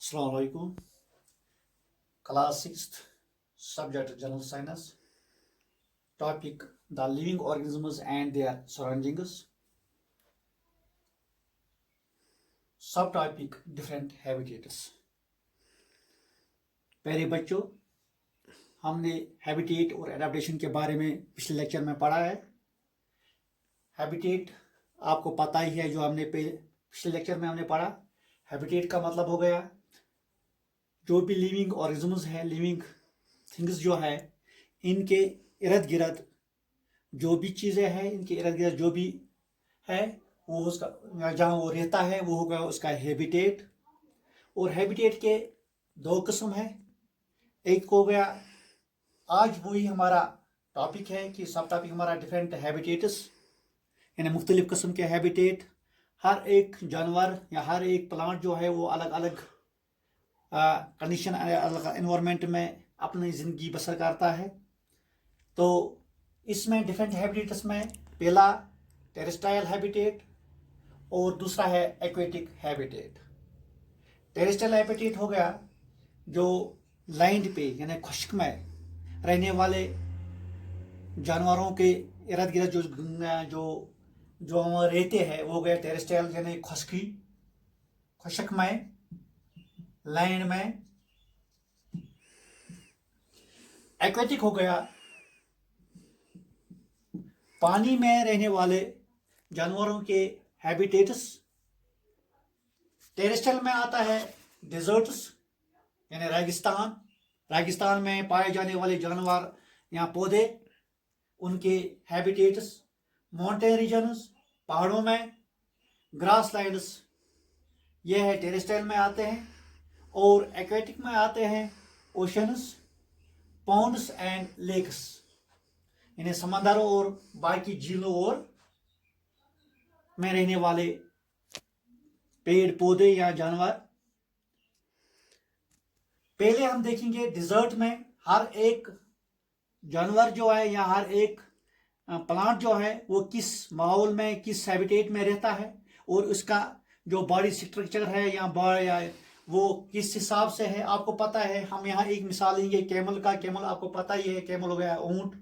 Assalamu alaikum. Class 6th, subject General Science. Topic the living organisms and their surroundings. Subtopic different habitats. प्यारे बच्चों, हमने habitat और adaptation के बारे में पिछले लेक्चर में पढ़ा है। हैबिटेट आपको पता ही है, जो हमने पिछले लेक्चर में हमने पढ़ा। हैबिटेट का मतलब हो गया जो भी लिविंग ऑर्गेनिजम्स है, लिविंग थिंग्स जो है, इनके इर्द गिर्द जो भी चीज़ें हैं, इनके इर्द गिर्द जो भी है वो उसका जहाँ वो रहता है वो होगा उसका हैबिटेट। और हैबिटेट के दो किस्म है। एक हो गया, आज वही हमारा टॉपिक है कि सब टॉपिक हमारा डिफरेंट हैबिटेट्स, यानी मुख्तलिफ किस्म के हैबिटेट। हर एक जानवर या हर एक प्लांट जो है वो अलग अलग कंडीशन, अलग एनवायरनमेंट में अपनी ज़िंदगी बसर करता है। तो इसमें डिफरेंट हैबिटेट्स में पहला टेरेस्ट्रियल हैबिटेट और दूसरा है एक्वेटिक हैबिटेट। टेरेस्ट्रियल हैबिटेट हो गया जो लैंड पे यानी खुश्क में रहने वाले जानवरों के इर्द गिर्द जो जो हम रहते हैं वो गया टेरेस्ट्रियल, यानी खुश्क में, लैंड में। एक्वेटिक हो गया पानी में रहने वाले जानवरों के हैबिटेट्स। टेरेस्ट्रियल में आता है डेजर्ट्स यानी रेगिस्तान में पाए जाने वाले जानवर या पौधे, उनके हैबिटेट्स। माउंटेन रीजन्स, पहाड़ों में, ग्रास लैंड्स, ये है टेरेस्ट्रियल में आते हैं। और एक्वेटिक में आते हैं ओशंस, पॉन्ड्स एंड लेक्स, यानी समंदरों और बाकी झीलों और में रहने वाले पेड़ पौधे या जानवर। पहले हम देखेंगे डिजर्ट में हर एक जानवर जो है या हर एक प्लांट जो है वो किस माहौल में, किस हैबिटेट में रहता है और उसका जो बॉडी स्ट्रक्चर है या वो किस हिसाब से है। आपको पता है, हम यहाँ एक मिसाल लेंगे कैमल का। कैमल आपको पता ही है, कैमल हो गया ऊंट।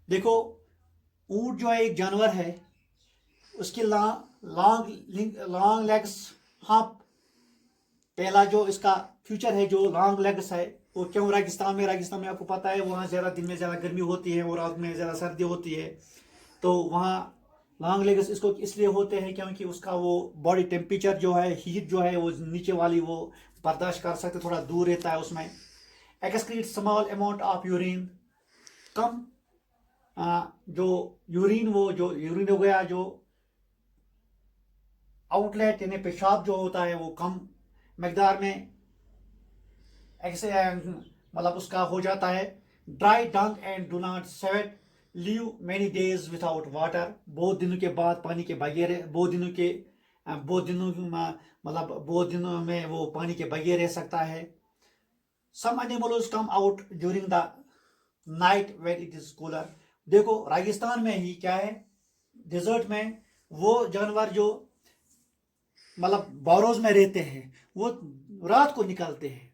देखो, ऊंट जो है एक जानवर है, उसके लॉन्ग लेग्स। हाँ, पहला जो इसका फ्यूचर है जो लॉन्ग लेग्स है वो क्यों रेगिस्तान में आपको पता है वहाँ ज़्यादा दिन में ज़्यादा गर्मी होती है और रात में ज़्यादा सर्दी होती है, तो वहाँ लॉन्ग लेग्स इसको इसलिए होते हैं क्योंकि उसका वो बॉडी टेम्परेचर जो है, हीट जो है वो नीचे वाली वो बर्दाश्त कर सकते, थोड़ा दूर रहता है उसमें। Excrete small amount of urine, कम जो यूरिन हो गया, जो आउटलेट यानी पेशाब जो होता है वो कम मकदार में ऐसे मतलब उसका हो जाता है। ड्राई डंक and do not sweat, leave many days without water, बहुत दिनों के बाद पानी के बगैर, बहुत दिनों में वो पानी के बगैर रह सकता है। Some animals come out during the night when it is cooler. देखो, राजस्थान में ही क्या है, डेजर्ट में वो जानवर जो मतलब बारोज में रहते हैं वो रात को निकलते हैं।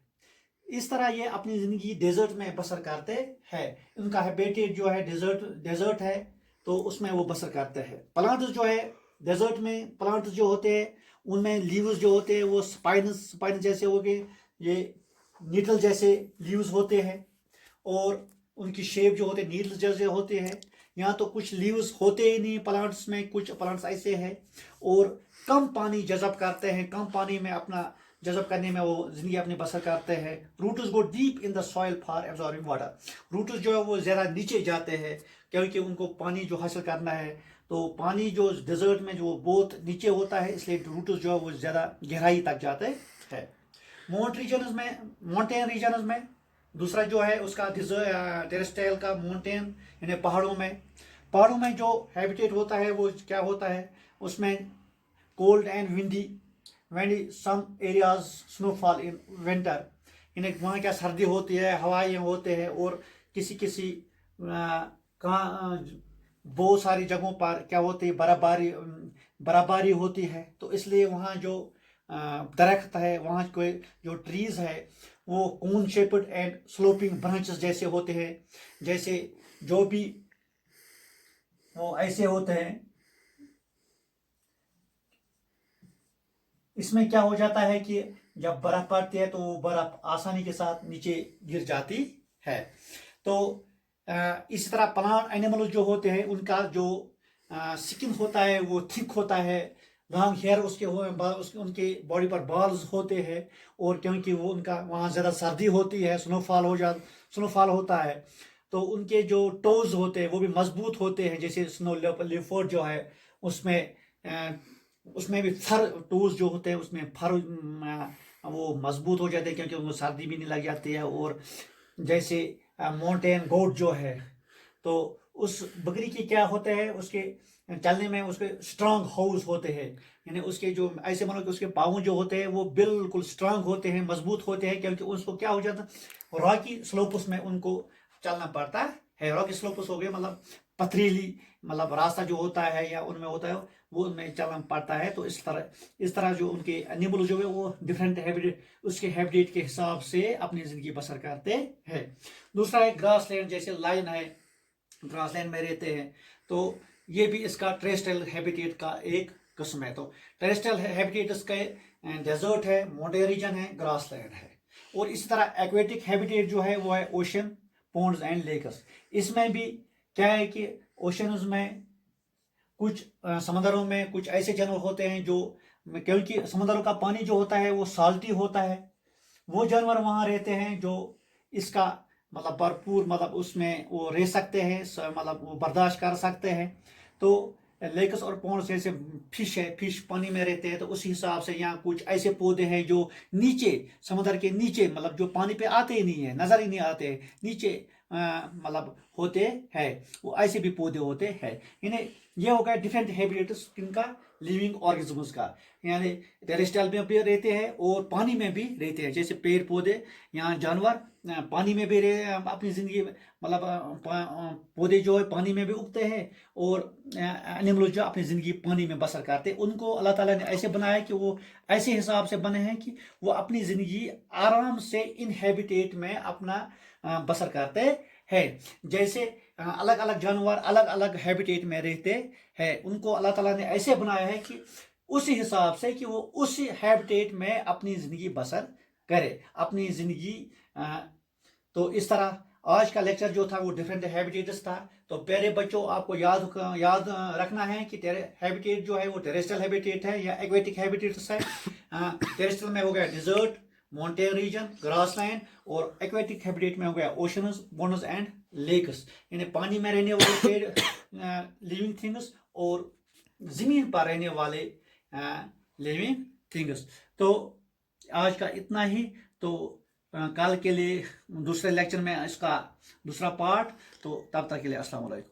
इस तरह ये अपनी जिंदगी डेजर्ट में बसर करते हैं। उनका हैबिटेट जो है डेजर्ट है, तो उसमें वो बसर करते हैं। प्लांट्स जो है डेजर्ट में, प्लांट्स जो होते हैं उनमें लीव्स जो होते हैं वो स्पाइनस जैसे हो गए, ये नीडल जैसे लीव्स होते हैं और उनकी शेप जो होते हैं नीडल जैसे होते हैं। यहाँ तो कुछ लीव्स होते ही नहीं प्लांट्स में, कुछ प्लांट्स ऐसे हैं और कम पानी जज़ब करते हैं, कम पानी में अपना जज़ब करने में वो जिंदगी अपनी बसर करते हैं। Roots go deep in the soil for absorbing water, roots जो है वो ज़्यादा नीचे जाते हैं क्योंकि उनको पानी जो हासिल करना है, तो पानी जो डेजर्ट में जो बहुत नीचे होता है, इसलिए रूट्स जो है वो ज़्यादा गहराई तक जाते हैं। माउंटेन रीजन्स में दूसरा जो है उसका टेरेस्ट्रियल का माउंटेन यानी पहाड़ों में जो हैबिटेट होता है वो क्या होता है, उसमें cold and windy some areas snowfall in winter, इन्हें वहाँ क्या सर्दी होती है, हवाएं होते हैं और किसी कहाँ बहुत सारी जगहों पर क्या होती है बर्फबारी होती है। तो इसलिए वहाँ जो दरख्त है, वहाँ कोई जो ट्रीज है वो कोन शेप्ड एंड स्लोपिंग ब्रांचेस जैसे होते हैं, जैसे जो भी वो ऐसे होते हैं। इसमें क्या हो जाता है कि जब बर्फ पड़ती है तो वो बर्फ आसानी के साथ नीचे गिर जाती है। तो इस तरह प्लांट एनिमल जो होते हैं उनका जो स्किन होता है वो थिक होता है, लॉन्ग हेयर उसके उनके बॉडी पर बाल्स होते हैं, और क्योंकि वो उनका वहाँ ज़्यादा सर्दी होती है, स्नोफॉल होता है, तो उनके जो टोज होते हैं वो भी मजबूत होते हैं, जैसे स्नो लियोपार्ड जो है उसमें उसमें भी फर टूल्स जो होते हैं उसमें फर वो मजबूत हो जाते हैं क्योंकि उनको सर्दी भी नहीं लग जाती है। और जैसे माउंटेन गोट जो है, तो उस बकरी की क्या होता है, उसके चलने में उसके स्ट्रांग हाउस होते हैं, यानी उसके जो ऐसे मानो कि उसके पाँव जो होते हैं वो बिल्कुल स्ट्रांग होते हैं, मजबूत होते हैं, क्योंकि उसको क्या हो जाता है रॉकी स्लोप्स में उनको चलना पड़ता है। रॉकी स्लोप्स हो गए मतलब पथरीली, मतलब रास्ता जो होता है या उनमें होता है वो उनमें चलना पड़ता है। तो इस तरह जो उनके एनिमल जो है वो डिफरेंट हैबिटेट, उसके हैबिटेट के हिसाब से अपनी जिंदगी बसर करते हैं। दूसरा है ग्रास लैंड, जैसे लाइन है ग्रास लैंड में रहते हैं, तो ये भी इसका टेरेस्ट्रियल हैबिटेट का एक किस्म है। तो टेरेस्ट्रियल हैबिटेट इसका डेजर्ट है, माउंटेन रीजन है, ग्रास लैंड है। और इसी तरह एक्वेटिक हैबिटेट जो है वो है ओशन, पॉन्ड्स एंड लेक्स। इसमें भी क्या है कि ओशंस में कुछ समंदरों में कुछ ऐसे जानवर होते हैं जो, क्योंकि समंदरों का पानी जो होता है वो साल्टी होता है, वो जानवर वहाँ रहते हैं जो इसका मतलब भरपूर मतलब उसमें वो रह सकते हैं, मतलब वो बर्दाश्त कर सकते हैं। तो लेक्स और पॉन्ड्स जैसे फिश है, फिश पानी में रहते हैं, तो उसी हिसाब से यहाँ कुछ ऐसे पौधे हैं जो नीचे समुद्र के नीचे, मतलब जो पानी पे आते ही नहीं है, नजर ही नहीं आते, नीचे मतलब होते हैं, वो ऐसे भी पौधे होते हैं। यानी ये हो गया डिफरेंट हैबिटेट्स किनका, लिविंग ऑर्गेनिजम्स का, यानी टेरेस्ट्रियल में भी रहते हैं और पानी में भी रहते हैं, जैसे पेड़ पौधे, यहाँ जानवर पानी में भी अपनी जिंदगी मतलब पौधे जो है पानी में भी उगते हैं, और एनिमल जो अपनी जिंदगी पानी में बसर करते हैं। उनको अल्लाह ताला ने ऐसे बनाया कि वो ऐसे हिसाब से बने हैं कि वो अपनी जिंदगी आराम से इन हैबिटेट में अपना बसर करते हैं। जैसे अलग अलग जानवर अलग अलग हैबिटेट में रहते हैं, उनको अल्लाह ताला ने ऐसे बनाया है कि उसी हिसाब से कि वो उसी हैबिटेट में अपनी जिंदगी बसर करे, अपनी जिंदगी तो इस तरह आज का लेक्चर जो था वो डिफरेंट हैबिटेट्स था। तो प्यारे बच्चों, आपको याद रखना है कि हैबिटेट जो है वो टेरेस्ट्रियल हैबिटेट है या एक्वेटिक हैबिटेट्स है। टेरेस्ट्रियल में हो गया डिजर्ट, माउंटेन रीजन, ग्रासलैंड, और एक्वेटिक हैबिटेट में हो गया ओशंस, पॉन्ड्स एंड लेक्स, यानी पानी में रहने वाले पेड़ लिविंग थिंग्स और जमीन पर रहने वाले लिविंग थिंग्स। तो आज का इतना ही। तो कल के लिए दूसरे लेक्चर में इसका दूसरा पार्ट, तो तब तक के लिए अस्सलाम वालेकुम।